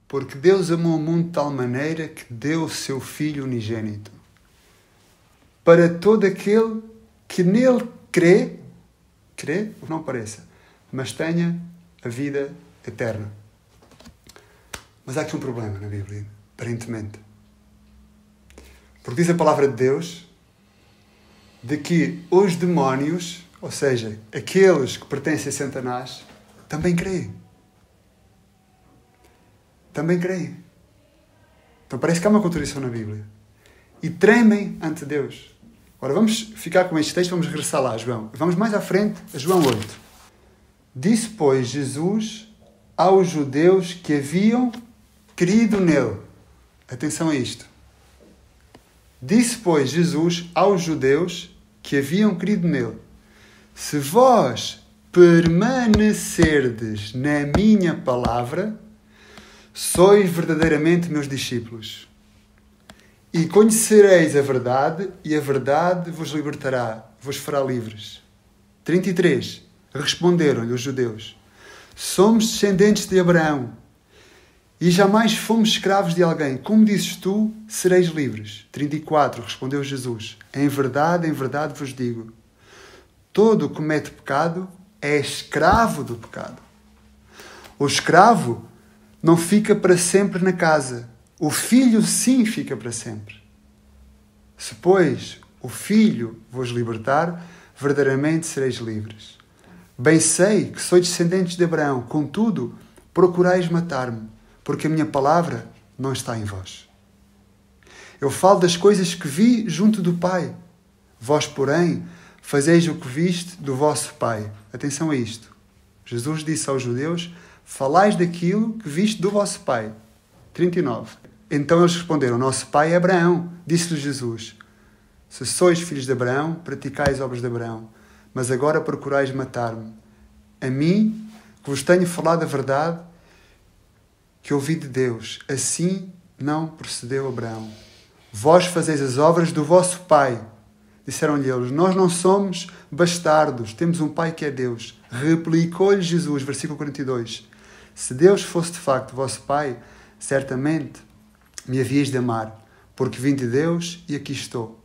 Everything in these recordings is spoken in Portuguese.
Porque Deus amou o mundo de tal maneira que deu o seu Filho unigênito. Para todo aquele que nele crê, não pareça, mas tenha a vida eterna. Mas há aqui um problema na Bíblia, aparentemente. Porque diz a palavra de Deus de que os demónios, ou seja, aqueles que pertencem a Satanás, também creem. Também creem. Então parece que há uma contradição na Bíblia. E tremem ante Deus. Ora, vamos ficar com este texto, vamos regressar lá a João. Vamos mais à frente, a João 8. Disse, pois, Jesus aos judeus que haviam crido nele. Atenção a isto. Disse, pois, Jesus aos judeus que haviam crido nele. Se vós permanecerdes na minha palavra, sois verdadeiramente meus discípulos. E conhecereis a verdade, e a verdade vos libertará, vos fará livres. 33. Responderam-lhe os judeus: somos descendentes de Abraão, e jamais fomos escravos de alguém. Como dizes tu, sereis livres. 34. Respondeu Jesus: em verdade vos digo, todo o que comete pecado é escravo do pecado. O escravo não fica para sempre na casa. O filho sim fica para sempre. Se, pois, o filho vos libertar, verdadeiramente sereis livres. Bem sei que sois descendentes de Abraão, contudo, procurais matar-me, porque a minha palavra não está em vós. Eu falo das coisas que vi junto do Pai. Vós, porém, fazeis o que viste do vosso pai. Atenção a isto. Jesus disse aos judeus: falais daquilo que viste do vosso pai. 39. Então eles responderam: nosso pai é Abraão. Disse-lhe Jesus: se sois filhos de Abraão, praticais obras de Abraão. Mas agora procurais matar-me. A mim, que vos tenho falado a verdade, que ouvi de Deus. Assim não procedeu Abraão. Vós fazeis as obras do vosso pai. Disseram-lhe eles: nós não somos bastardos, temos um pai que é Deus. Replicou-lhe Jesus, versículo 42. Se Deus fosse de facto vosso pai, certamente me havíeis de amar, porque vim de Deus e aqui estou.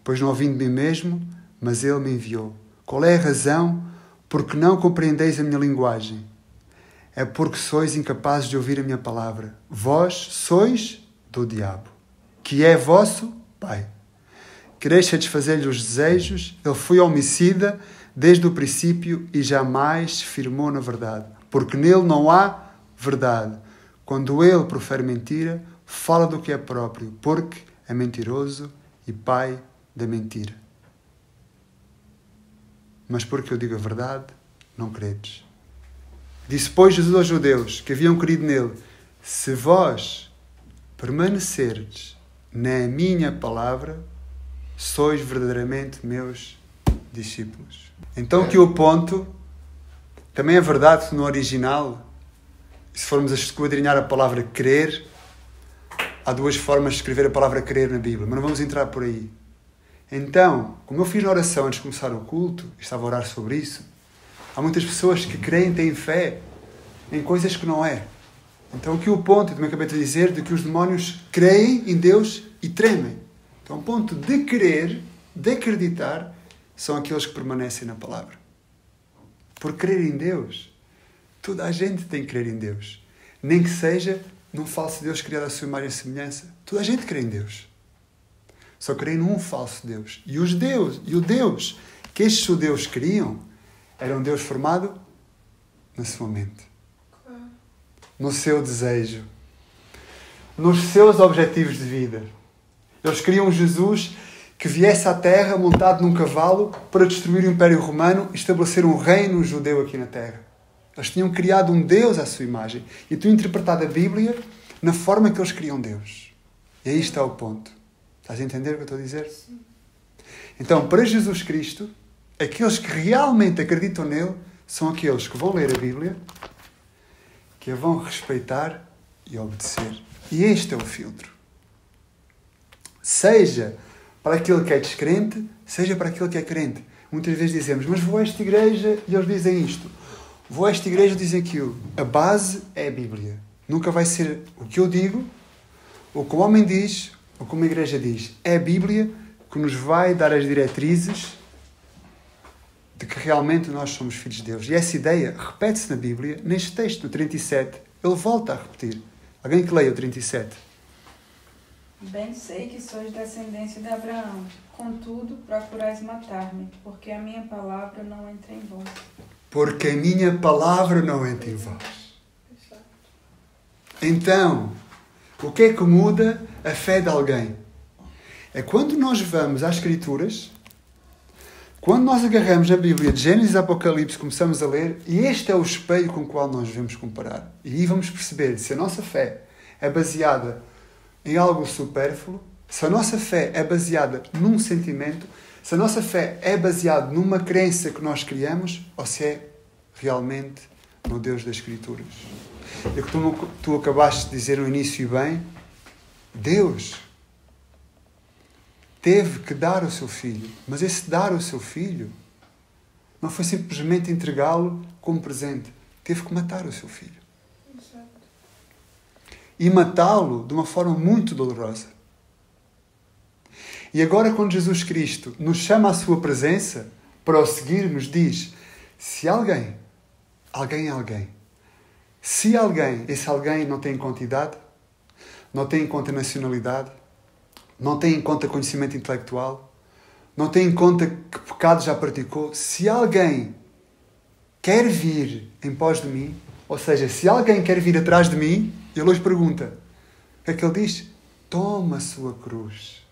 Pois não vim de mim mesmo, mas Ele me enviou. Qual é a razão porque não compreendeis a minha linguagem? É porque sois incapazes de ouvir a minha palavra. Vós sois do diabo, que é vosso pai. Quereis satisfazer-lhe os desejos? Ele foi homicida desde o princípio e jamais se firmou na verdade, porque nele não há verdade. Quando ele profere mentira, fala do que é próprio, porque é mentiroso e pai da mentira. Mas porque eu digo a verdade, não credes. Disse, pois, Jesus aos judeus que haviam crido nele: se vós permanecerdes na minha palavra, sois verdadeiramente meus discípulos. Então que o ponto, também é verdade que no original, se formos a esquadrinhar a palavra crer, há duas formas de escrever a palavra crer na Bíblia, mas não vamos entrar por aí. Então, como eu fiz na oração antes de começar o culto, e estava a orar sobre isso, há muitas pessoas que creem, têm fé em coisas que não é. Então aqui o ponto, eu também acabei de dizer, de que os demónios creem em Deus e tremem. Então o ponto de crer, de acreditar, são aqueles que permanecem na palavra. Por crer em Deus, toda a gente tem que crer em Deus. Nem que seja num falso Deus criado à sua imagem e semelhança. Toda a gente crê em Deus. Só creem num falso Deus. E o Deus que estes judeus queriam era um Deus formado na sua mente, no seu desejo, nos seus objetivos de vida. Eles queriam um Jesus que viesse à terra montado num cavalo para destruir o Império Romano e estabelecer um reino judeu aqui na terra. Eles tinham criado um Deus à sua imagem e tinham interpretado a Bíblia na forma que eles queriam Deus. E aí está o ponto. Estás a entender o que eu estou a dizer? Sim. Então, para Jesus Cristo, aqueles que realmente acreditam nele são aqueles que vão ler a Bíblia, que a vão respeitar e obedecer. E este é o filtro. Seja para aquele que é descrente, seja para aquele que é crente. Muitas vezes dizemos, mas vou a esta igreja e eles dizem isto. Vou a esta igreja e dizem aquilo. A base é a Bíblia. Nunca vai ser o que eu digo, o que o homem diz, ou como a igreja diz. É a Bíblia que nos vai dar as diretrizes de que realmente nós somos filhos de Deus. E essa ideia repete-se na Bíblia, neste texto, no 37. Ele volta a repetir. Alguém que leia o 37. Bem sei que sois descendência de Abraão, contudo procurais matar-me, porque a minha palavra não entra em vós. Porque a minha palavra não entra em vós. Então, o que é que muda a fé de alguém? É quando nós vamos às Escrituras, quando nós agarramos a Bíblia de Gênesis e Apocalipse, começamos a ler, e este é o espelho com o qual nós devemos comparar. E aí vamos perceber se a nossa fé é baseada em algo supérfluo, se a nossa fé é baseada num sentimento, se a nossa fé é baseada numa crença que nós criamos, ou se é realmente no Deus das Escrituras. E o que tu acabaste de dizer no início bem, Deus teve que dar o seu filho. Mas esse dar o seu filho não foi simplesmente entregá-lo como presente. Teve que matar o seu filho. Exato. E matá-lo de uma forma muito dolorosa. E agora, quando Jesus Cristo nos chama à sua presença para o seguirmos, diz: se alguém, se alguém, esse alguém não tem em conta idade, não tem em conta nacionalidade, não tem em conta conhecimento intelectual, não tem em conta que pecado já praticou, se alguém quer vir em pós de mim, ou seja, se alguém quer vir atrás de mim, ele hoje pergunta, o que é que ele diz? Toma a sua cruz.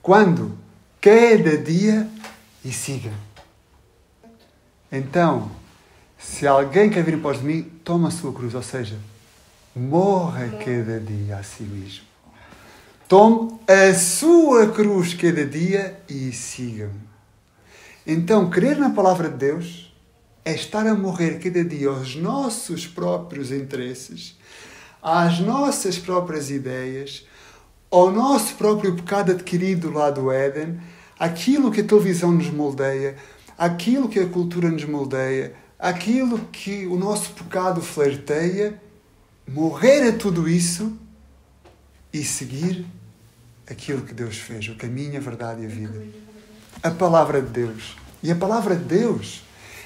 Quando? Cada dia e siga. Então, se alguém quer vir após de mim, toma a sua cruz, ou seja, morra cada dia a si mesmo. Tome a sua cruz cada dia e siga-me. Então, crer na palavra de Deus é estar a morrer cada dia aos nossos próprios interesses, às nossas próprias ideias, ao nosso próprio pecado adquirido lá do Éden, aquilo que a televisão nos moldeia, aquilo que a cultura nos moldeia, aquilo que o nosso pecado flerteia, morrer a tudo isso e seguir aquilo que Deus fez, o caminho, a verdade e a vida. A palavra de Deus. E a palavra de Deus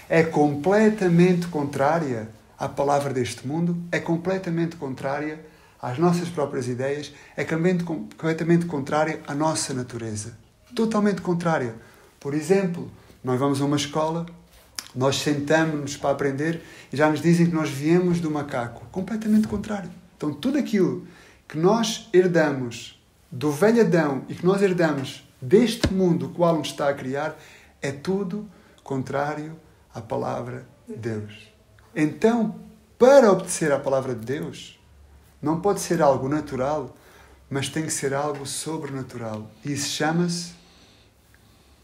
é completamente contrária à palavra deste mundo, é completamente contrária às nossas próprias ideias, é completamente contrária à nossa natureza. Totalmente contrária. Por exemplo, nós vamos a uma escola, nós sentamos-nos para aprender e já nos dizem que nós viemos do macaco. Completamente contrário. Então, tudo aquilo que nós herdamos do velho Adão e que nós herdamos deste mundo o qual nos está a criar é tudo contrário à palavra de Deus. Então, para obedecer à palavra de Deus, não pode ser algo natural, mas tem que ser algo sobrenatural. E isso chama-se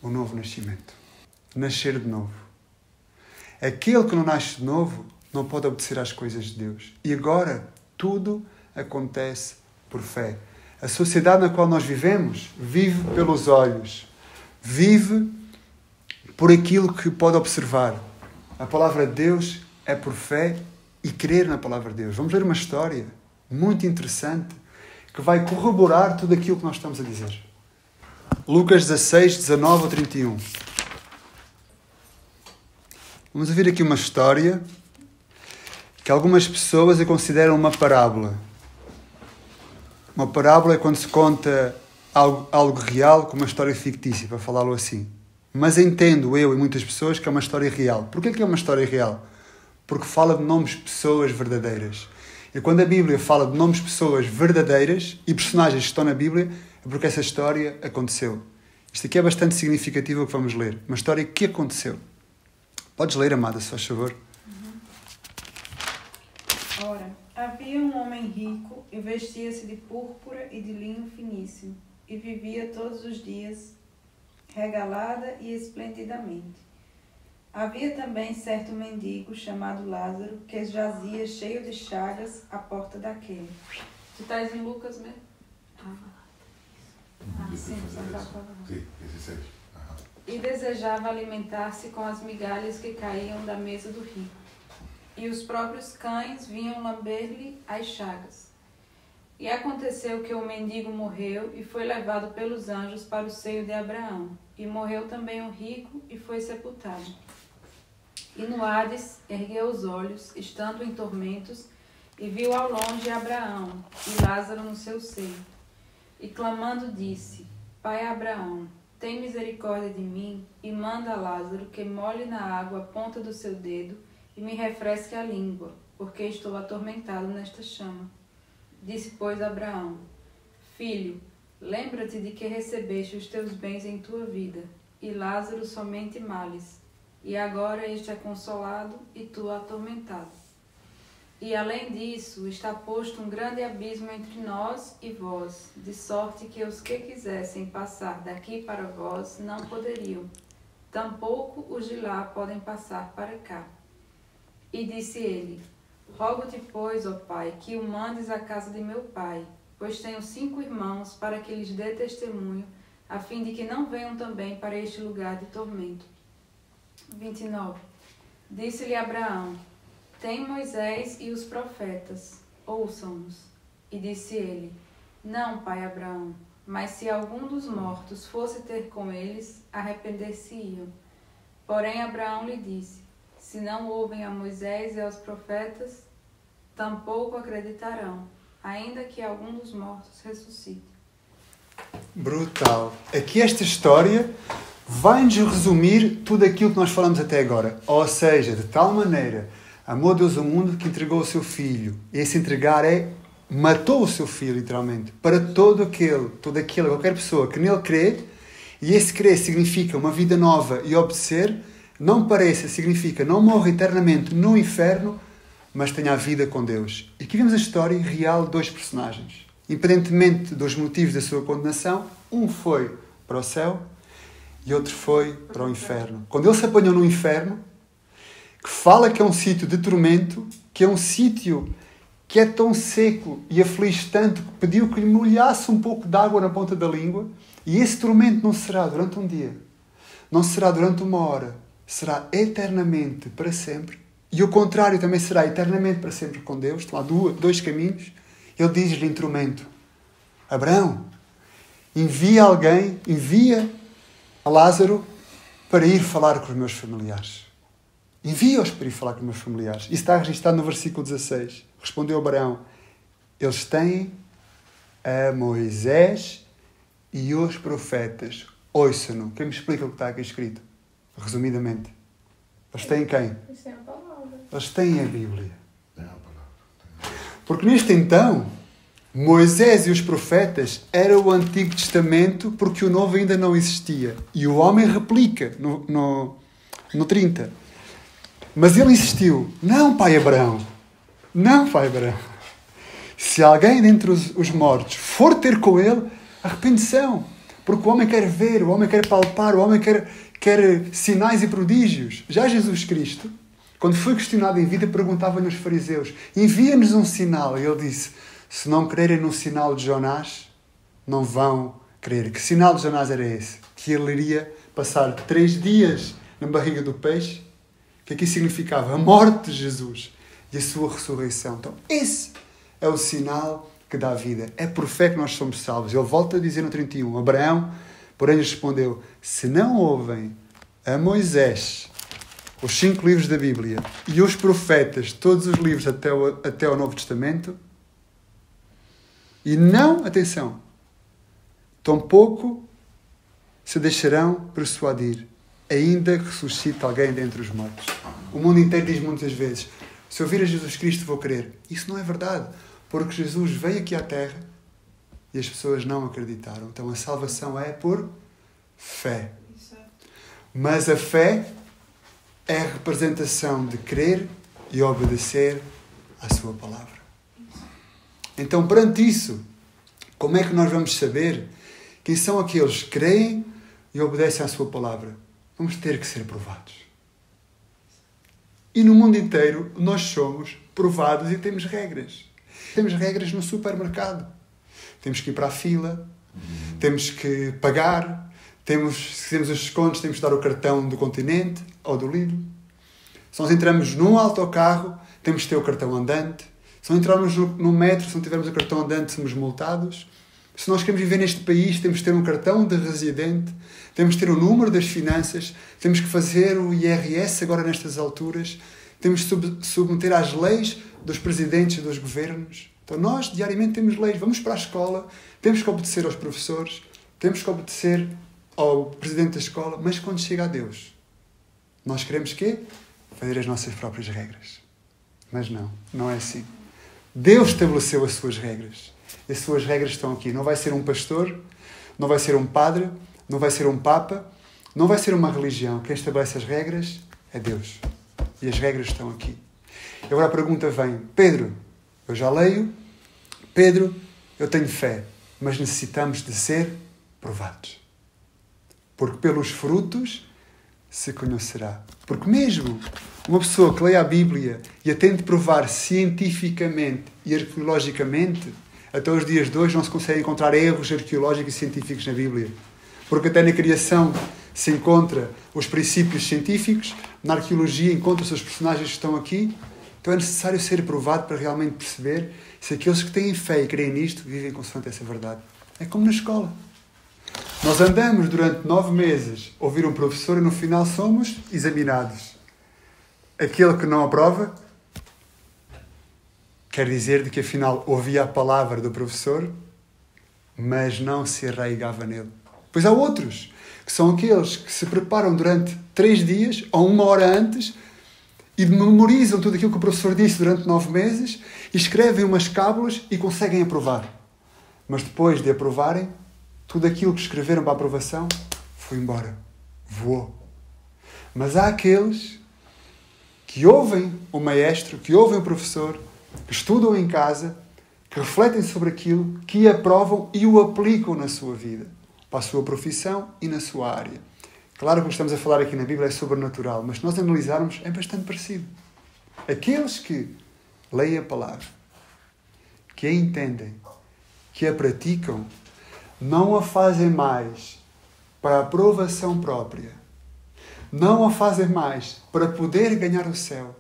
o novo nascimento. Nascer de novo. Aquele que não nasce de novo não pode obedecer às coisas de Deus. E agora, tudo acontece por fé. A sociedade na qual nós vivemos vive pelos olhos. Vive por aquilo que pode observar. A palavra de Deus é por fé e crer na palavra de Deus. Vamos ler uma história muito interessante que vai corroborar tudo aquilo que nós estamos a dizer. Lucas 16, 19 a 31. Vamos ouvir aqui uma história que algumas pessoas a consideram uma parábola. Uma parábola é quando se conta algo real com uma história fictícia, para falá-lo assim. Mas entendo eu e muitas pessoas que é uma história real. Porquê que é uma história real? Porque fala de nomes de pessoas verdadeiras. E quando a Bíblia fala de nomes de pessoas verdadeiras e personagens que estão na Bíblia, é porque essa história aconteceu. Isto aqui é bastante significativo o que vamos ler. Uma história que aconteceu. Podes ler, amada, se faz favor. Ora, havia um homem rico e vestia-se de púrpura e de linho finíssimo, e vivia todos os dias regalada e esplendidamente. Havia também certo mendigo chamado Lázaro, que jazia cheio de chagas à porta daquele. Tu estás em Lucas mesmo? Sim, Sim, 16. E desejava alimentar-se com as migalhas que caíam da mesa do rico. e os próprios cães vinham lamber-lhe as chagas. E aconteceu que o mendigo morreu e foi levado pelos anjos para o seio de Abraão. E morreu também o rico e foi sepultado. E no Hades ergueu os olhos, estando em tormentos, e viu ao longe Abraão e Lázaro no seu seio. E clamando disse: Pai Abraão, tem misericórdia de mim e manda a Lázaro que molhe na água a ponta do seu dedo e me refresque a língua, porque estou atormentado nesta chama. Disse, pois, Abraão: Filho, lembra-te de que recebeste os teus bens em tua vida, e Lázaro somente males, e agora este é consolado e tu atormentado. E além disso, está posto um grande abismo entre nós e vós, de sorte que os que quisessem passar daqui para vós não poderiam, tampouco os de lá podem passar para cá. E disse ele: Rogo-te, pois, ó Pai, que o mandes à casa de meu pai, pois tenho 5 irmãos, para que lhes dê testemunho, a fim de que não venham também para este lugar de tormento. 29. Disse-lhe Abraão: Tem Moisés e os profetas, ouçam-nos. E disse ele: Não, pai Abraão, mas se algum dos mortos fosse ter com eles, arrepender-se-iam. Porém Abraão lhe disse: Se não ouvem a Moisés e aos profetas, tampouco acreditarão, ainda que algum dos mortos ressuscite. Brutal. Aqui esta história vai-nos resumir tudo aquilo que nós falamos até agora. Ou seja, de tal maneira amou Deus o mundo que entregou o seu Filho. Esse entregar matou o seu Filho, literalmente, para toda aquela, qualquer pessoa que nele crê, e esse crer significa uma vida nova e obedecer, não pareça, significa não morre eternamente no inferno, mas tenha a vida com Deus. E aqui vemos a história real de 2 personagens. Independentemente dos motivos da sua condenação, um foi para o céu e outro foi para o inferno. Quando ele se apanhou no inferno, que fala que é um sítio de tormento, que é um sítio que é tão seco e aflige tanto que pediu que lhe molhasse um pouco de água na ponta da língua, e esse tormento não será durante um dia, não será durante 1 hora, será eternamente para sempre. E o contrário também será eternamente para sempre com Deus. Estão há 2 caminhos. Ele diz-lhe em tormento: Abraão, envia a Lázaro para ir falar com os meus familiares. Envia-os para ir falar com os meus familiares. Isso está registado no versículo 16. Respondeu Abraão: Eles têm a Moisés e os profetas. Ouçam-no. Quem me explica o que está aqui escrito? Resumidamente. Eles têm quem? Eles têm a palavra. Eles têm a Bíblia. Tem a palavra. Porque neste então, Moisés e os profetas era o Antigo Testamento, porque o Novo ainda não existia. E o homem replica no 30. Mas ele insistiu: Não, pai Abraão. Não, pai Abraão. Se alguém dentre os mortos for ter com ele, arrepende-se. Porque o homem quer ver, o homem quer palpar, o homem quer sinais e prodígios. Já Jesus Cristo, quando foi questionado em vida, perguntava-lhe aos fariseus: Envia-nos um sinal. E ele disse: Se não crerem no sinal de Jonás, não vão crer. Que sinal de Jonás era esse? Que ele iria passar 3 dias na barriga do peixe, que aqui significava a morte de Jesus e a sua ressurreição. Então, esse é o sinal que dá vida. É por fé que nós somos salvos. Ele volta a dizer no 31, Abraão, porém, lhes respondeu: Se não ouvem a Moisés, os 5 livros da Bíblia, e os profetas, todos os livros até o Novo Testamento, e não, atenção, tampouco se deixarão persuadir, ainda que ressuscite alguém dentre os mortos. O mundo inteiro diz muitas vezes: Se ouvir a Jesus Cristo, vou crer. Isso não é verdade, porque Jesus veio aqui à Terra e as pessoas não acreditaram. Então a salvação é por fé. Mas a fé é a representação de crer e obedecer à sua palavra. Então, perante isso, como é que nós vamos saber quem são aqueles que creem e obedecem à sua palavra? Vamos ter que ser provados. E no mundo inteiro nós somos provados e temos regras. Temos regras no supermercado. Temos que ir para a fila, temos que pagar, se temos os descontos, temos que dar o cartão do Continente ou do Lidl. Se nós entramos num autocarro, temos de ter o cartão andante. Se não entrarmos no metro, se não tivermos o cartão andante, somos multados. Se nós queremos viver neste país, temos de ter um cartão de residente, temos de ter o número das finanças, temos que fazer o IRS agora nestas alturas, temos de submeter às leis dos presidentes e dos governos. Então nós, diariamente, temos leis. Vamos para a escola, temos que obedecer aos professores, temos que obedecer ao presidente da escola, mas quando chega a Deus, nós queremos quê? Fazer as nossas próprias regras. Mas não é assim. Deus estabeleceu as suas regras. As suas regras estão aqui. Não vai ser um pastor, não vai ser um padre, não vai ser um papa, não vai ser uma religião. Quem estabelece as regras é Deus. E as regras estão aqui. E agora a pergunta vem: Pedro, eu já leio. Pedro, eu tenho fé, mas necessitamos de ser provados. Porque pelos frutos se conhecerá. Porque mesmo uma pessoa que leia a Bíblia e a tente provar cientificamente e arqueologicamente, até os dias de hoje não se consegue encontrar erros arqueológicos e científicos na Bíblia. Porque até na criação se encontra os princípios científicos, na arqueologia encontra-se os personagens que estão aqui. Então é necessário ser provado para realmente perceber se aqueles que têm fé e creem nisto vivem consoante essa verdade. É como na escola. Nós andamos durante 9 meses a ouvir um professor e no final somos examinados. Aquele que não aprova quer dizer de que afinal ouvia a palavra do professor, mas não se arraigava nele. Pois há outros, que são aqueles que se preparam durante 3 dias ou 1 hora antes e memorizam tudo aquilo que o professor disse durante 9 meses e escrevem umas cábulas e conseguem aprovar. Mas depois de aprovarem, tudo aquilo que escreveram para a aprovação foi embora. Voou. Mas há aqueles que ouvem o maestro, que ouvem o professor, que estudam em casa, que refletem sobre aquilo, que aprovam e o aplicam na sua vida, para a sua profissão e na sua área. Claro que o que estamos a falar aqui na Bíblia é sobrenatural, mas se nós analisarmos é bastante parecido. Aqueles que leem a palavra, que a entendem, que a praticam, não a fazem mais para a aprovação própria, não a fazem mais para poder ganhar o céu,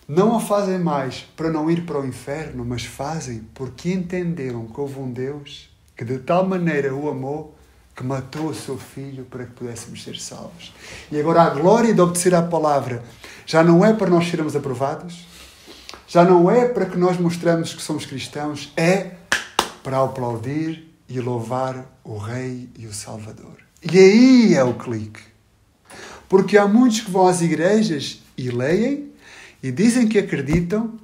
não a fazem mais para não ir para o inferno, mas fazem porque entenderam que houve um Deus que de tal maneira o amou que matou o seu filho para que pudéssemos ser salvos. E agora a glória de obedecer à palavra já não é para nós sermos aprovados, já não é para que nós mostramos que somos cristãos, é para aplaudir e louvar o Rei e o Salvador. E aí é o clique. Porque há muitos que vão às igrejas e leem e dizem que acreditam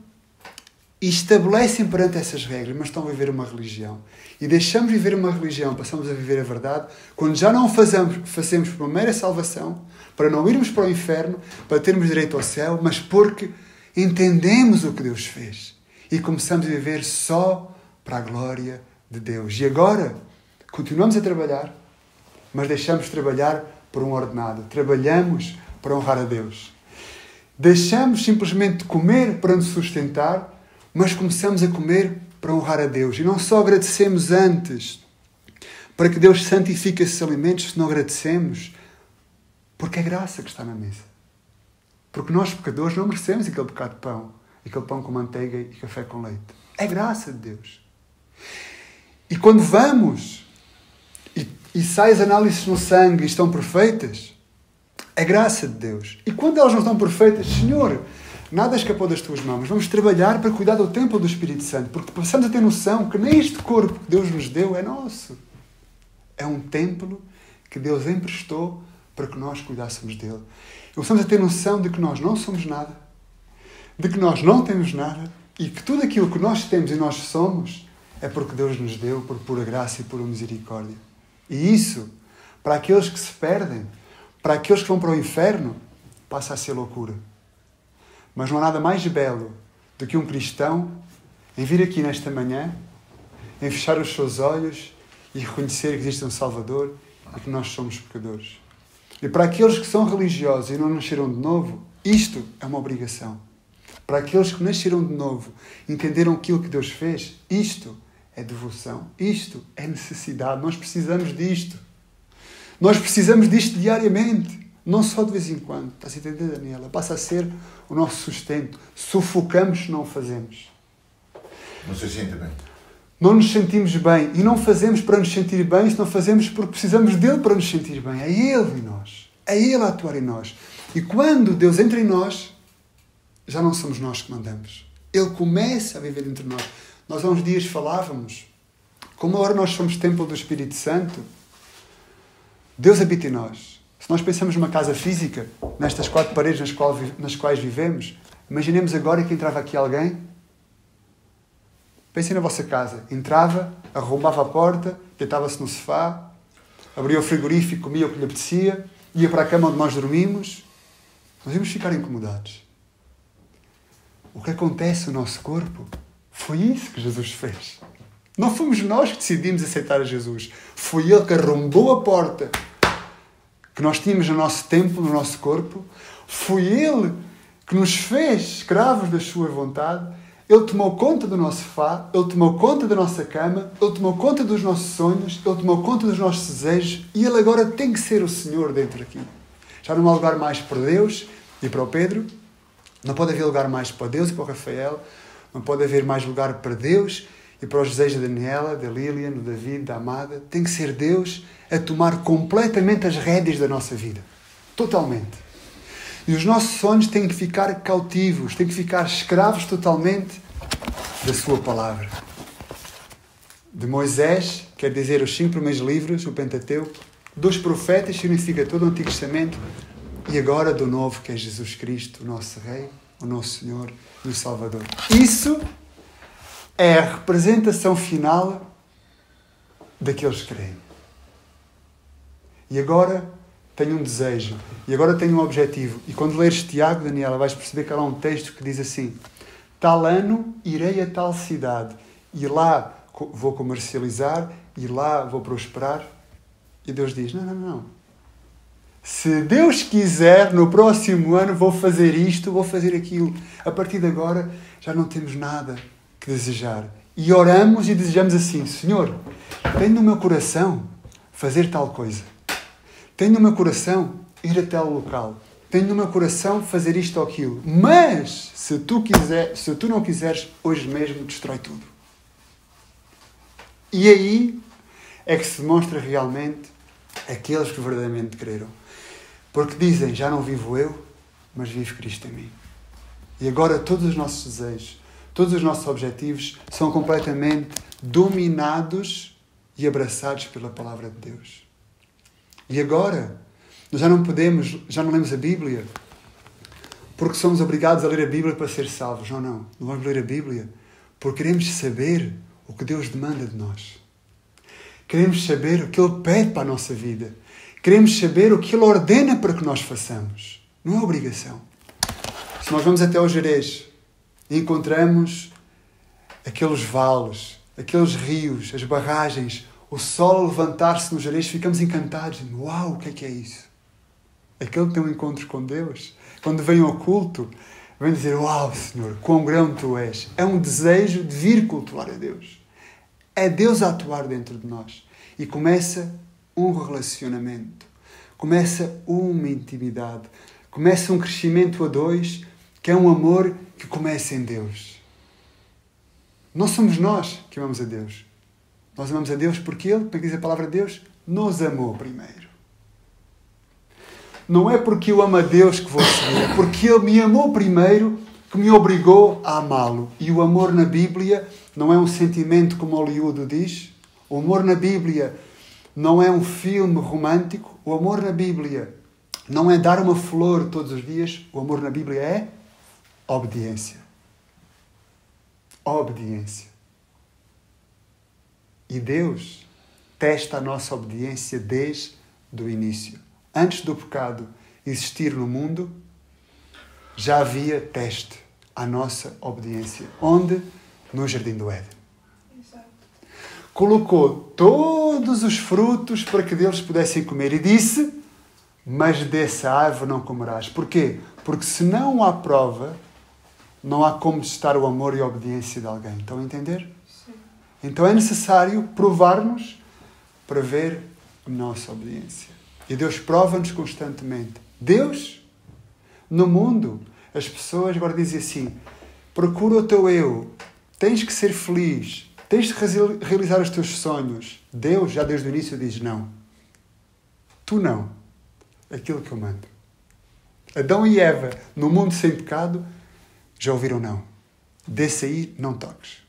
e estabelecem perante essas regras, mas estão a viver uma religião. E deixamos de viver uma religião, passamos a viver a verdade, quando já não fazemos por uma mera salvação, para não irmos para o inferno, para termos direito ao céu, mas porque entendemos o que Deus fez. E começamos a viver só para a glória de Deus. E agora, continuamos a trabalhar, mas deixamos de trabalhar por um ordenado. Trabalhamos para honrar a Deus. Deixamos simplesmente de comer para nos sustentar, mas começamos a comer para honrar a Deus. E não só agradecemos antes para que Deus santifique esses alimentos, se não agradecemos, porque é graça que está na mesa. Porque nós, pecadores, não merecemos aquele bocado de pão, aquele pão com manteiga e café com leite. É graça de Deus. E quando vamos e saem as análises no sangue e estão perfeitas, é graça de Deus. E quando elas não estão perfeitas, Senhor, nada escapou das tuas mãos. Vamos trabalhar para cuidar do templo do Espírito Santo, porque passamos a ter noção que nem este corpo que Deus nos deu é nosso. É um templo que Deus emprestou para que nós cuidássemos dele. E começamos a ter noção de que nós não somos nada, de que nós não temos nada e que tudo aquilo que nós temos e nós somos é porque Deus nos deu por pura graça e pura misericórdia. E isso, para aqueles que se perdem, para aqueles que vão para o inferno, passa a ser loucura. Mas não há nada mais belo do que um cristão em vir aqui nesta manhã, em fechar os seus olhos e reconhecer que existe um Salvador e que nós somos pecadores. E para aqueles que são religiosos e não nasceram de novo, isto é uma obrigação. Para aqueles que nasceram de novo, entenderam aquilo que Deus fez, isto é devoção, isto é necessidade. Nós precisamos disto. Nós precisamos disto diariamente. Não só de vez em quando. Estás a entender, Daniela? Passa a ser o nosso sustento. Sufocamos se não o fazemos. Não se sente bem. Não nos sentimos bem. E não fazemos para nos sentir bem, se não fazemos porque precisamos dele para nos sentir bem. É ele em nós. É ele a atuar em nós. E quando Deus entra em nós, já não somos nós que mandamos. Ele começa a viver entre nós. Nós há uns dias falávamos, como agora nós somos templo do Espírito Santo, Deus habita em nós. Se nós pensamos numa casa física, nestas 4 paredes nas quais vivemos, imaginemos agora que entrava aqui alguém. Pensem na vossa casa. Entrava, arrombava a porta, deitava-se no sofá, abria o frigorífico, comia o que lhe apetecia, ia para a cama onde nós dormimos. Nós íamos ficar incomodados. O que acontece no nosso corpo foi isso que Jesus fez. Não fomos nós que decidimos aceitar a Jesus. Foi Ele que arrombou a porta que nós tínhamos no nosso templo, no nosso corpo. Foi Ele que nos fez escravos da sua vontade. Ele tomou conta do nosso sofá, Ele tomou conta da nossa cama, Ele tomou conta dos nossos sonhos, Ele tomou conta dos nossos desejos e Ele agora tem que ser o Senhor dentro aqui. Já não há lugar mais para Deus e para o Pedro. Não pode haver lugar mais para Deus e para o Rafael. Não pode haver mais lugar para Deus e para os desejos da Daniela, da Lilian, do David, da Amada. Tem que ser Deus a tomar completamente as rédeas da nossa vida. Totalmente. E os nossos sonhos têm que ficar cautivos, têm que ficar escravos totalmente da sua palavra. De Moisés, quer dizer os 5 primeiros livros, o Pentateuco, dos profetas, significa todo o Antigo Testamento, e agora do Novo, que é Jesus Cristo, o nosso Rei, o nosso Senhor e o Salvador. Isso é a representação final daqueles que creem. E agora tenho um desejo. E agora tenho um objetivo. E quando leres Tiago, Daniela, vais perceber que há lá um texto que diz assim: tal ano irei a tal cidade. E lá vou comercializar. E lá vou prosperar. E Deus diz: não. Se Deus quiser, no próximo ano vou fazer isto, vou fazer aquilo. A partir de agora já não temos nada que desejar. E oramos e desejamos assim: Senhor, tenho no meu coração fazer tal coisa. Tenho no meu coração ir até o local. Tenho no meu coração fazer isto ou aquilo. Mas, se tu não quiseres, hoje mesmo destrói tudo. E aí é que se demonstra realmente aqueles que verdadeiramente creram. Porque dizem: já não vivo eu, mas vive Cristo em mim. E agora todos os nossos desejos, todos os nossos objetivos são completamente dominados e abraçados pela palavra de Deus. E agora, nós já não lemos a Bíblia porque somos obrigados a ler a Bíblia para ser salvos. Não vamos ler a Bíblia porque queremos saber o que Deus demanda de nós. Queremos saber o que Ele pede para a nossa vida. Queremos saber o que Ele ordena para que nós façamos. Não é obrigação. Se nós vamos até ao Gerês e encontramos aqueles vales, aqueles rios, as barragens, o sol a levantar-se no Gerês, ficamos encantados. Uau, o que é isso? Aquele que tem um encontro com Deus, quando vem ao culto, vem dizer: uau, Senhor, quão grande Tu és. É um desejo de vir cultuar a Deus. É Deus a atuar dentro de nós. E começa um relacionamento. Começa uma intimidade. Começa um crescimento a 2, que é um amor que começa em Deus. Não somos nós que amamos a Deus. Nós amamos a Deus porque Ele, como diz a palavra de Deus, nos amou primeiro. Não é porque eu amo a Deus que vou seguir, é porque Ele me amou primeiro que me obrigou a amá-lo. E o amor na Bíblia não é um sentimento como Hollywood diz. O amor na Bíblia não é um filme romântico. O amor na Bíblia não é dar uma flor todos os dias. O amor na Bíblia é obediência. Obediência. E Deus testa a nossa obediência desde o início. Antes do pecado existir no mundo, já havia teste à nossa obediência. Onde? No Jardim do Éden. Exato. Colocou todos os frutos para que deles pudessem comer. E disse: mas dessa árvore não comerás. Porquê? Porque se não há prova, não há como testar o amor e a obediência de alguém. Estão a entender? Sim. Então é necessário provar-nos para ver a nossa obediência. E Deus prova-nos constantemente. Deus? No mundo, as pessoas agora dizem assim, procura o teu eu, tens que ser feliz, tens de realizar os teus sonhos. Deus, já desde o início, diz não. Tu não. Aquilo que eu mando. Adão e Eva, no mundo sem pecado, já ouviram não. Desse aí, não toques.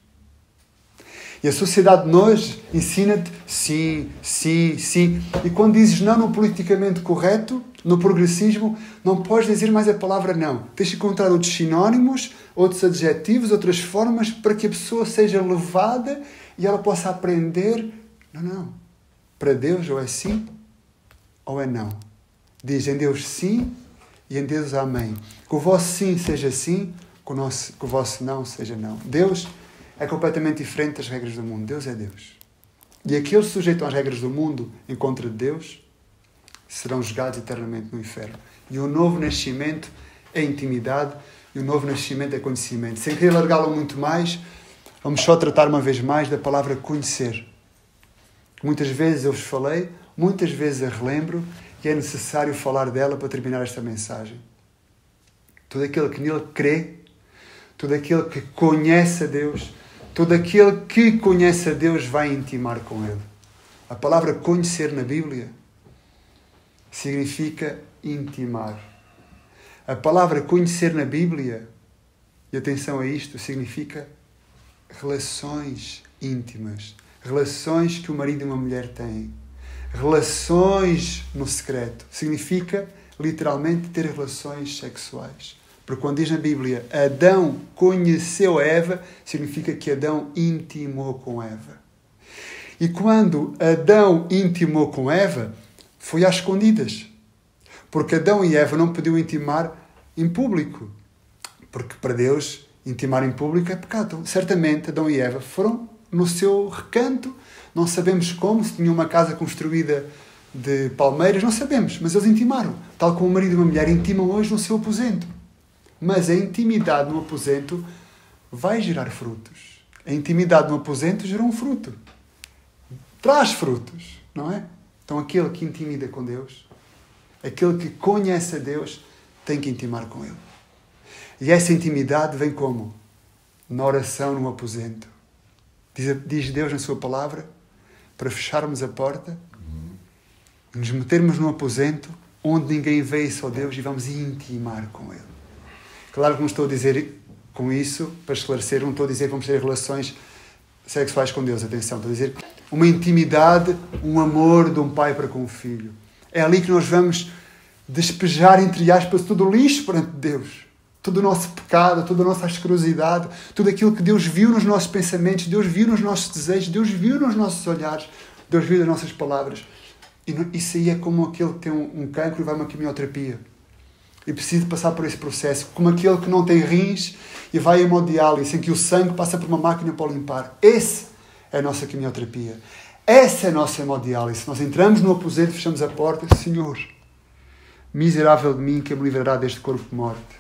E a sociedade de hoje ensina-te sim, sim, sim. E quando dizes não no politicamente correto, no progressismo, não podes dizer mais a palavra não. Tens de encontrar outros sinónimos, outros adjetivos, outras formas para que a pessoa seja levada e ela possa aprender. Não. Para Deus ou é sim ou é não. Diz em Deus sim e em Deus amém. Que o vosso sim seja sim, que o vosso não seja não. Deus é completamente diferente das regras do mundo. Deus é Deus. E aqueles que sujeitam às regras do mundo em contra de Deus serão julgados eternamente no inferno. E o novo nascimento é intimidade e o novo nascimento é conhecimento. Sem querer largá-lo muito mais, vamos só tratar uma vez mais da palavra conhecer. Muitas vezes eu vos falei, muitas vezes a relembro e é necessário falar dela para terminar esta mensagem. Todo aquele que nele crê, todo aquele que conhece a Deus, todo aquele que conhece a Deus vai intimar com Ele. A palavra conhecer na Bíblia significa intimar. A palavra conhecer na Bíblia, e atenção a isto, significa relações íntimas. Relações que o marido e uma mulher têm. Relações no secreto. Significa, literalmente, ter relações sexuais. Porque quando diz na Bíblia, Adão conheceu Eva, significa que Adão intimou com Eva. E quando Adão intimou com Eva, foi às escondidas. Porque Adão e Eva não podiam intimar em público. Porque para Deus, intimar em público é pecado. Certamente, Adão e Eva foram no seu recanto. Não sabemos como, se tinham uma casa construída de palmeiras, não sabemos. Mas eles intimaram. Tal como um marido e uma mulher intimam hoje no seu aposento. Mas a intimidade no aposento vai gerar frutos. A intimidade no aposento gera um fruto. Traz frutos, não é? Então aquele que intimida com Deus, aquele que conhece a Deus, tem que intimar com Ele. E essa intimidade vem como? Na oração no aposento. Diz Deus na sua palavra, para fecharmos a porta, nos metermos num aposento, onde ninguém vê, só Deus, e vamos intimar com Ele. Claro que não estou a dizer com isso, para esclarecer, não estou a dizer que vamos ter relações sexuais com Deus. Atenção, estou a dizer uma intimidade, um amor de um pai para com o filho. É ali que nós vamos despejar, entre aspas, todo o lixo perante Deus. Todo o nosso pecado, toda a nossa asquerosidade, tudo aquilo que Deus viu nos nossos pensamentos, Deus viu nos nossos desejos, Deus viu nos nossos olhares, Deus viu nas nossas palavras. E isso aí é como aquele que tem um cancro e vai a uma quimioterapia. E precisa passar por esse processo, como aquele que não tem rins e vai a hemodiálise, em que o sangue passa por uma máquina para o limpar. Esse é a nossa quimioterapia. Essa é a nossa hemodiálise. Nós entramos no aposento, fechamos a porta, Senhor, miserável de mim, que me livrará deste corpo de morte.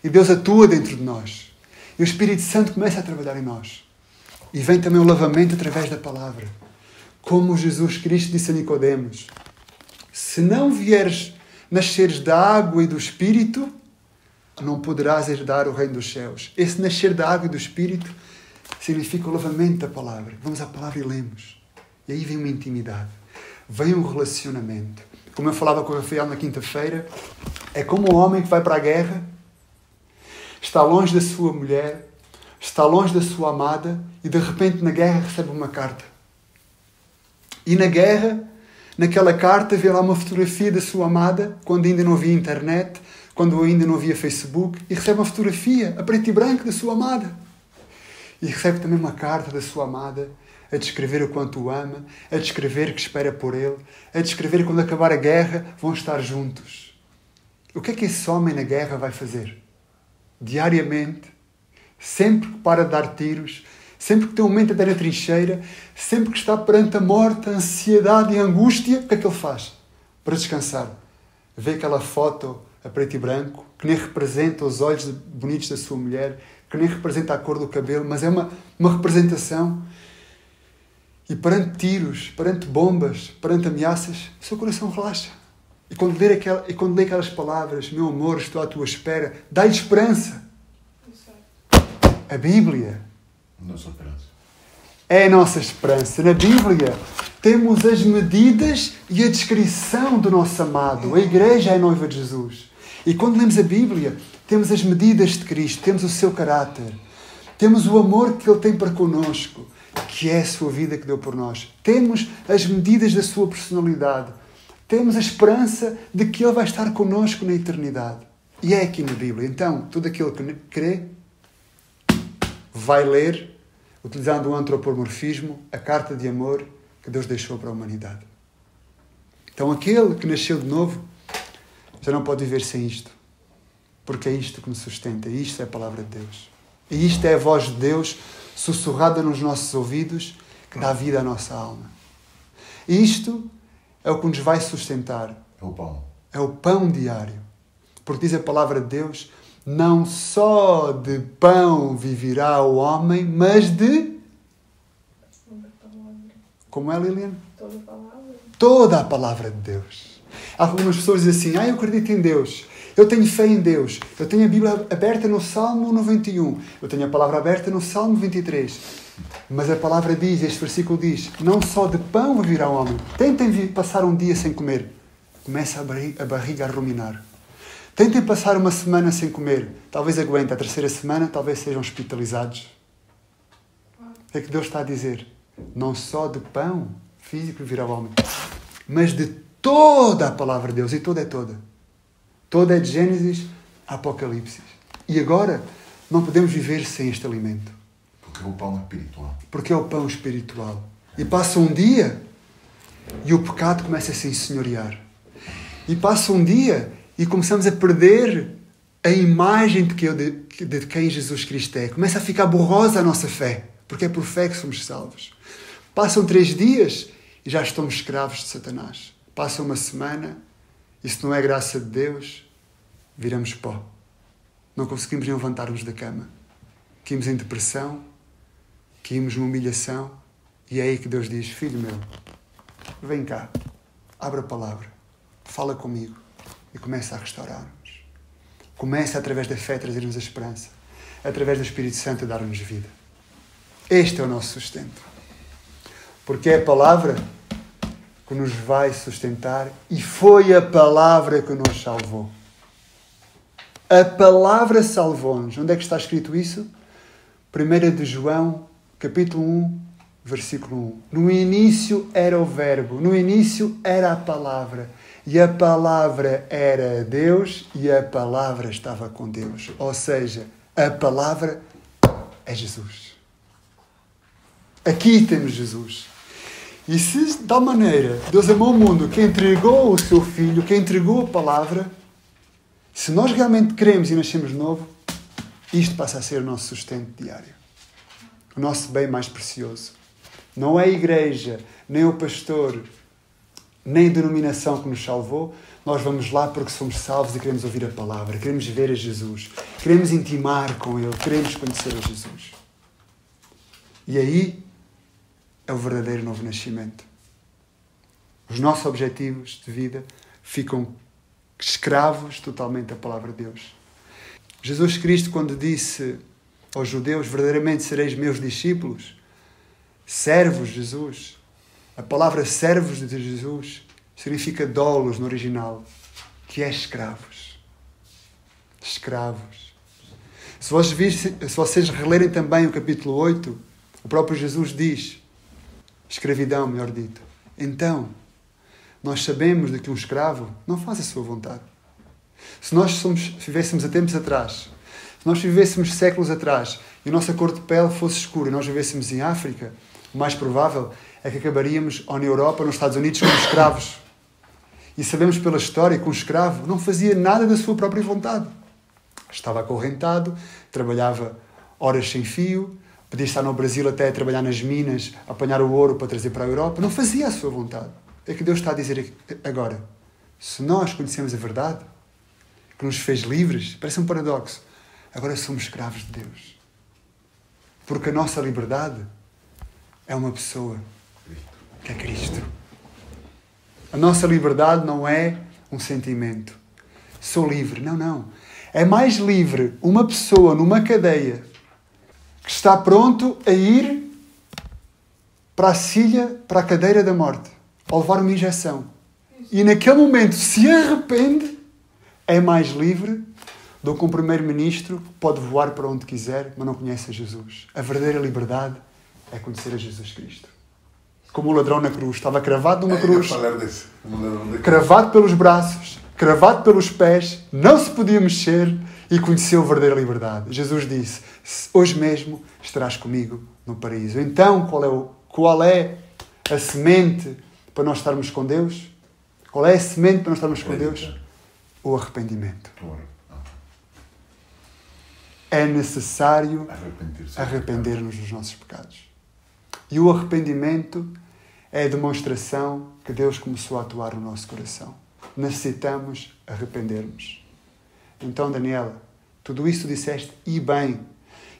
E Deus atua dentro de nós. E o Espírito Santo começa a trabalhar em nós. E vem também o lavamento através da palavra. Como Jesus Cristo disse a Nicodemos, se não nasceres da água e do Espírito, não poderás herdar o reino dos céus. Esse nascer da água e do Espírito significa o lavamento da palavra. Vamos à palavra e lemos. E aí vem uma intimidade. Vem um relacionamento. Como eu falava com o Rafael na quinta-feira, é como um homem que vai para a guerra, está longe da sua mulher, está longe da sua amada e de repente na guerra recebe uma carta. E na guerra, naquela carta, vê lá uma fotografia da sua amada, quando ainda não havia internet, quando ainda não havia Facebook, e recebe uma fotografia a preto e branco da sua amada. E recebe também uma carta da sua amada a descrever o quanto o ama, a descrever que espera por ele, a descrever que quando acabar a guerra vão estar juntos. O que é que esse homem na guerra vai fazer? Diariamente, sempre que para de dar tiros, sempre que tem um momento até na trincheira, sempre que está perante a morte, a ansiedade e a angústia, o que é que ele faz? Para descansar. Vê aquela foto a preto e branco, que nem representa os olhos bonitos da sua mulher, que nem representa a cor do cabelo, mas é uma representação. E perante tiros, perante bombas, perante ameaças, o seu coração relaxa. E quando lê aquelas palavras, meu amor, estou à tua espera, dá-lhe esperança. A Bíblia Nossa esperança. é a nossa esperança. Na Bíblia temos as medidas e a descrição do nosso amado. A igreja é a noiva de Jesus. E quando lemos a Bíblia, temos as medidas de Cristo, temos o seu caráter, temos o amor que Ele tem para connosco, que é a sua vida que deu por nós. Temos as medidas da sua personalidade. Temos a esperança de que Ele vai estar connosco na eternidade. E é aqui na Bíblia. Então, todo aquele que crê vai ler, utilizando o antropomorfismo, a carta de amor que Deus deixou para a humanidade. Então, aquele que nasceu de novo já não pode viver sem isto. Porque é isto que nos sustenta. E isto é a palavra de Deus. E isto é a voz de Deus sussurrada nos nossos ouvidos que dá vida à nossa alma. E isto é o que nos vai sustentar. É o pão. É o pão diário. Porque diz a palavra de Deus, não só de pão viverá o homem, mas de... Como é, Liliane? Toda a palavra de Deus. Algumas pessoas dizem assim, eu acredito em Deus, eu tenho fé em Deus, eu tenho a Bíblia aberta no Salmo 91, eu tenho a palavra aberta no Salmo 23. Mas a palavra diz, este versículo diz, não só de pão viverá o homem. Tentem passar um dia sem comer. Começa a barriga a ruminar. Tentem passar uma semana sem comer. Talvez aguente. A terceira semana, talvez sejam hospitalizados. É que Deus está a dizer. Não só de pão físico viverá o homem, mas de toda a palavra de Deus. E toda é toda. Toda é de Gênesis a Apocalipse. E agora, não podemos viver sem este alimento. Porque é o pão espiritual. Porque é o pão espiritual. E passa um dia e o pecado começa a se ensenhorear. E passa um dia e começamos a perder a imagem de quem Jesus Cristo é. Começa a ficar borrosa a nossa fé. Porque é por fé que somos salvos. Passam 3 dias e já estamos escravos de Satanás. Passa uma semana e se não é graça de Deus, viramos pó. Não conseguimos nem levantar-nos da cama. Caímos em depressão, caímos numa humilhação e é aí que Deus diz, filho meu, vem cá, abre a palavra, fala comigo e começa a restaurar-nos. Começa através da fé a trazer-nos a esperança, através do Espírito Santo a dar-nos vida. Este é o nosso sustento. Porque é a palavra que nos vai sustentar e foi a palavra que nos salvou. A palavra salvou-nos. Onde é que está escrito isso? 1 de João, capítulo 1, versículo 1. No início era o verbo, no início era a palavra. E a palavra era Deus e a palavra estava com Deus. Ou seja, a palavra é Jesus. Aqui temos Jesus. E se de tal maneira Deus amou o mundo que entregou o seu Filho, que entregou a palavra, se nós realmente queremos e nascemos de novo, isto passa a ser o nosso sustento diário. O nosso bem mais precioso. Não é a igreja, nem o pastor, nem a denominação que nos salvou. Nós vamos lá porque somos salvos e queremos ouvir a palavra, queremos ver a Jesus, queremos intimar com Ele, queremos conhecer a Jesus. E aí é o verdadeiro novo nascimento. Os nossos objetivos de vida ficam escravos totalmente da palavra de Deus. Jesus Cristo, quando disse aos judeus, verdadeiramente sereis meus discípulos, servos de Jesus, a palavra servos de Jesus significa doulos no original, que é escravos. Escravos. Se vocês relerem também o capítulo 8, o próprio Jesus diz, escravidão, melhor dito. Então, nós sabemos de que um escravo não faz a sua vontade. Se nós vivêssemos há tempos atrás, se nós vivêssemos séculos atrás e a nossa cor de pele fosse escura e nós vivêssemos em África, o mais provável é que acabaríamos ou na Europa ou nos Estados Unidos como escravos. E sabemos pela história que um escravo não fazia nada da sua própria vontade. Estava acorrentado, trabalhava horas sem fio, podia estar no Brasil até a trabalhar nas minas, a apanhar o ouro para trazer para a Europa. Não fazia a sua vontade. É que Deus está a dizer agora. Se nós conhecemos a verdade, que nos fez livres, parece um paradoxo. Agora somos escravos de Deus. Porque a nossa liberdade é uma pessoa, que é Cristo. A nossa liberdade não é um sentimento. Sou livre. Não, não. É mais livre uma pessoa numa cadeia que está pronto a ir para a silha, para a cadeira da morte, ou levar uma injeção. E naquele momento se arrepende, é mais livre do que um primeiro-ministro que pode voar para onde quiser, mas não conhece a Jesus. A verdadeira liberdade é conhecer a Jesus Cristo. Como o ladrão na cruz. Estava cravado numa cruz, cravado pelos braços, cravado pelos pés, não se podia mexer e conheceu a verdadeira liberdade. Jesus disse, hoje mesmo estarás comigo no paraíso. Então, qual é a semente para nós estarmos com Deus? Qual é a semente para nós estarmos com Deus? O arrependimento. É necessário arrepender-nos dos nossos pecados. E o arrependimento é a demonstração que Deus começou a atuar no nosso coração. Necessitamos arrepender-nos. Então, Daniela, tudo isso tu disseste e bem.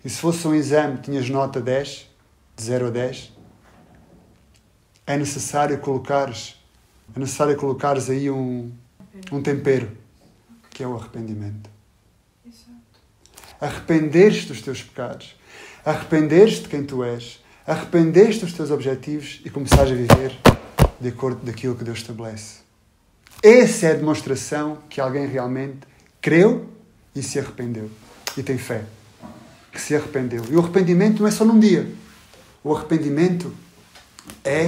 E se fosse um exame, tinhas nota 10, de 0 a 10, é necessário colocares aí um tempero, que é o arrependimento. Arrepender-te dos teus pecados, arrepender-te de quem tu és, arrepender-te dos teus objetivos e começares a viver de acordo com aquilo que Deus estabelece. Essa é a demonstração que alguém realmente creu e se arrependeu. E tem fé. Que se arrependeu. E o arrependimento não é só num dia. O arrependimento é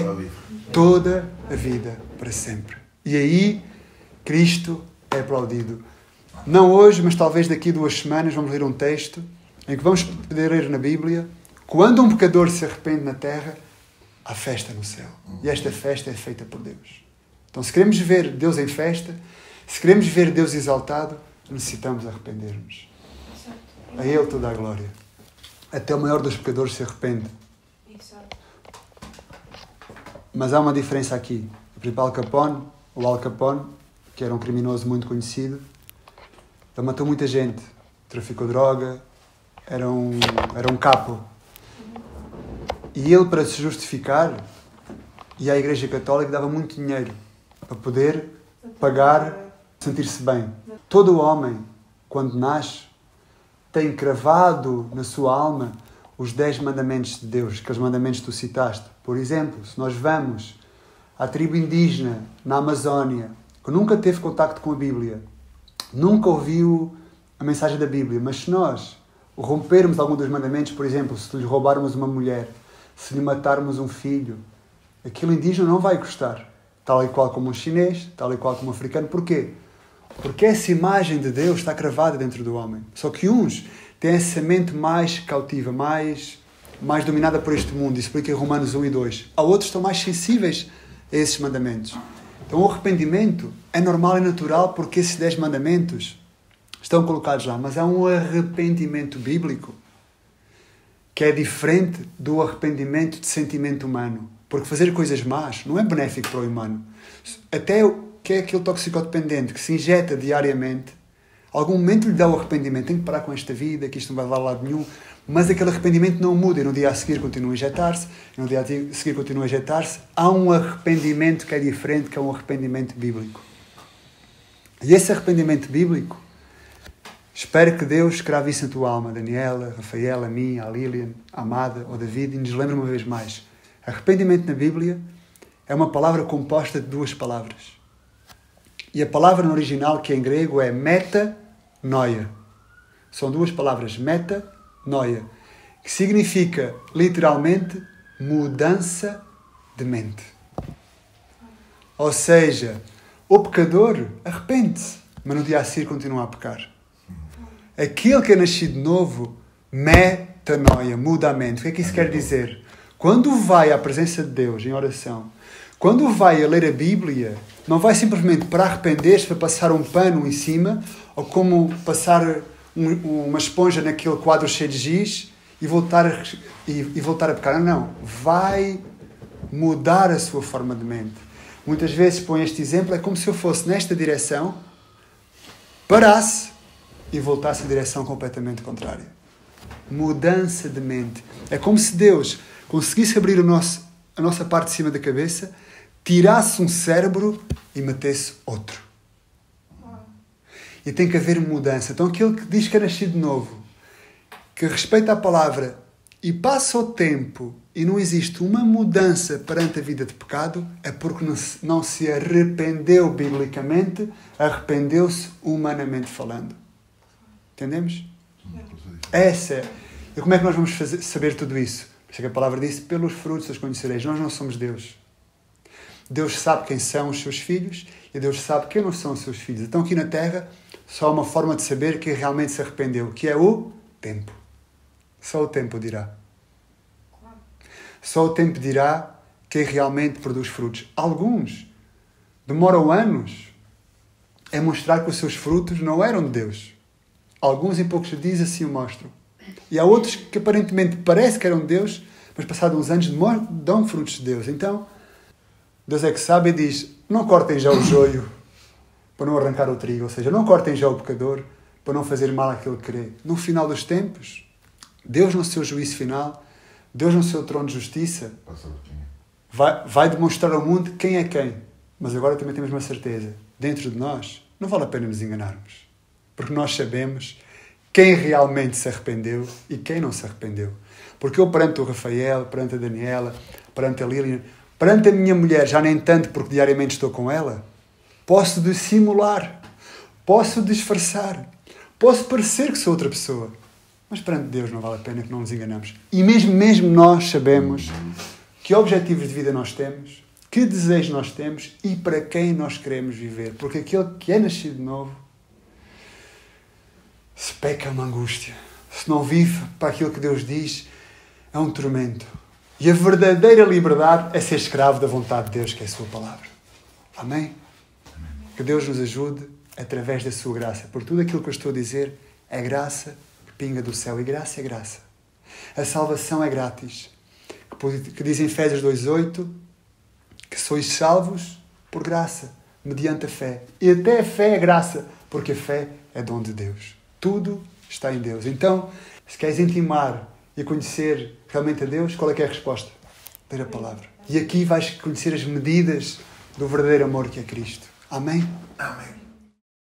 toda a vida, para sempre. E aí, Cristo é aplaudido. Não hoje, mas talvez daqui a 2 semanas vamos ler um texto em que vamos poder ler na Bíblia: quando um pecador se arrepende na terra, há festa no céu. E esta festa é feita por Deus. Então, se queremos ver Deus em festa, se queremos ver Deus exaltado, necessitamos arrepender-nos. A Ele toda a glória. Até o maior dos pecadores se arrepende. Mas há uma diferença aqui. O principal Al Capone, que era um criminoso muito conhecido, ele matou muita gente, traficou droga, era um capo. E ele, para se justificar, ia à Igreja Católica e dava muito dinheiro para poder pagar, sentir-se bem. Todo homem, quando nasce, tem cravado na sua alma os 10 mandamentos de Deus, aqueles mandamentos que tu citaste. Por exemplo, se nós vamos à tribo indígena na Amazónia, que nunca teve contacto com a Bíblia, nunca ouviu a mensagem da Bíblia, mas se nós rompermos algum dos mandamentos, por exemplo, se lhe roubarmos uma mulher, se lhe matarmos um filho, aquele indígena não vai gostar, tal e qual como um chinês, tal e qual como um africano. Porquê? Porque essa imagem de Deus está cravada dentro do homem. Só que uns têm essa mente mais cautiva, mais dominada por este mundo. Isso explica em Romanos 1 e 2. Há outros que estão mais sensíveis a esses mandamentos. Então o arrependimento é normal e natural porque esses 10 mandamentos estão colocados lá. Mas há um arrependimento bíblico que é diferente do arrependimento de sentimento humano. Porque fazer coisas más não é benéfico para o humano. Até que é aquele toxicodependente que se injeta diariamente, algum momento lhe dá o arrependimento. Tem que parar com esta vida, que isto não vai levar a lado nenhum. Mas aquele arrependimento não muda. E no dia a seguir continua a injetar-se. E no dia a seguir continua a injetar-se. Há um arrependimento que é diferente, que é um arrependimento bíblico. E esse arrependimento bíblico, espero que Deus escreve isso na tua alma, Daniela, Rafaela, a mim, a Lilian, a Amada, ou David, e nos lembre uma vez mais. Arrependimento na Bíblia é uma palavra composta de 2 palavras. E a palavra no original, que em grego é metanoia. São 2 palavras, metanoia, que significa, literalmente, mudança de mente. Ou seja, o pecador arrepende-se, mas no dia a seguir continua a pecar. Aquele que é nascido de novo, metanoia, muda a mente. O que é que isso quer dizer? Quando vai à presença de Deus em oração, quando vai a ler a Bíblia, não vai simplesmente para arrepender-se, para passar um pano em cima, ou como passar uma esponja naquele quadro cheio de giz e voltar a pecar. Não. Vai mudar a sua forma de mente. Muitas vezes põe este exemplo, é como se eu fosse nesta direção, parasse e voltasse em direção completamente contrária. Mudança de mente. É como se Deus conseguisse abrir a nossa parte de cima da cabeça, tirasse um cérebro e metesse outro. E tem que haver mudança. Então aquele que diz que é nascido de novo, que respeita a palavra e passa o tempo e não existe uma mudança perante a vida de pecado, é porque não se arrependeu biblicamente, arrependeu-se humanamente falando. Entendemos? Essa é. E como é que nós vamos saber tudo isso? Por isso é que a palavra disse, pelos frutos os conhecereis. Nós não somos Deus. Deus sabe quem são os seus filhos e Deus sabe quem não são os seus filhos. Então aqui na Terra só há uma forma de saber quem realmente se arrependeu, que é o tempo. Só o tempo dirá. Só o tempo dirá quem realmente produz frutos. Alguns demoram anos a mostrar que os seus frutos não eram de Deus. Alguns em poucos dias assim o mostram. E há outros que aparentemente parece que eram de Deus, mas passados uns anos dão frutos de Deus. Então, Deus é que sabe e diz, não cortem já o joio para não arrancar o trigo. Ou seja, não cortem já o pecador para não fazer mal àquele que crê. No final dos tempos, Deus no seu juízo final, Deus no seu trono de justiça, vai demonstrar ao mundo quem é quem. Mas agora também temos uma certeza. Dentro de nós, não vale a pena nos enganarmos. Porque nós sabemos quem realmente se arrependeu e quem não se arrependeu. Porque eu perante o Rafael, perante a Daniela, perante a Lilian, perante a minha mulher, já nem tanto porque diariamente estou com ela, posso dissimular, posso disfarçar, posso parecer que sou outra pessoa. Mas perante Deus não vale a pena que não nos enganamos. E mesmo nós sabemos que objetivos de vida nós temos, que desejos nós temos e para quem nós queremos viver. Porque aquele que é nascido de novo, se peca é uma angústia. Se não vive para aquilo que Deus diz, é um tormento. E a verdadeira liberdade é ser escravo da vontade de Deus, que é a sua palavra. Amém? Que Deus nos ajude através da sua graça. Por tudo aquilo que eu estou a dizer é graça que pinga do céu. E graça é graça. A salvação é grátis. Que diz em Efésios 2:8 que sois salvos por graça, mediante a fé. E até a fé é graça, porque a fé é dom de Deus. Tudo está em Deus. Então, se queres intimar e conhecer realmente a Deus, qual é que é a resposta? Ler a palavra. E aqui vais conhecer as medidas do verdadeiro amor que é Cristo. Amém? Amém.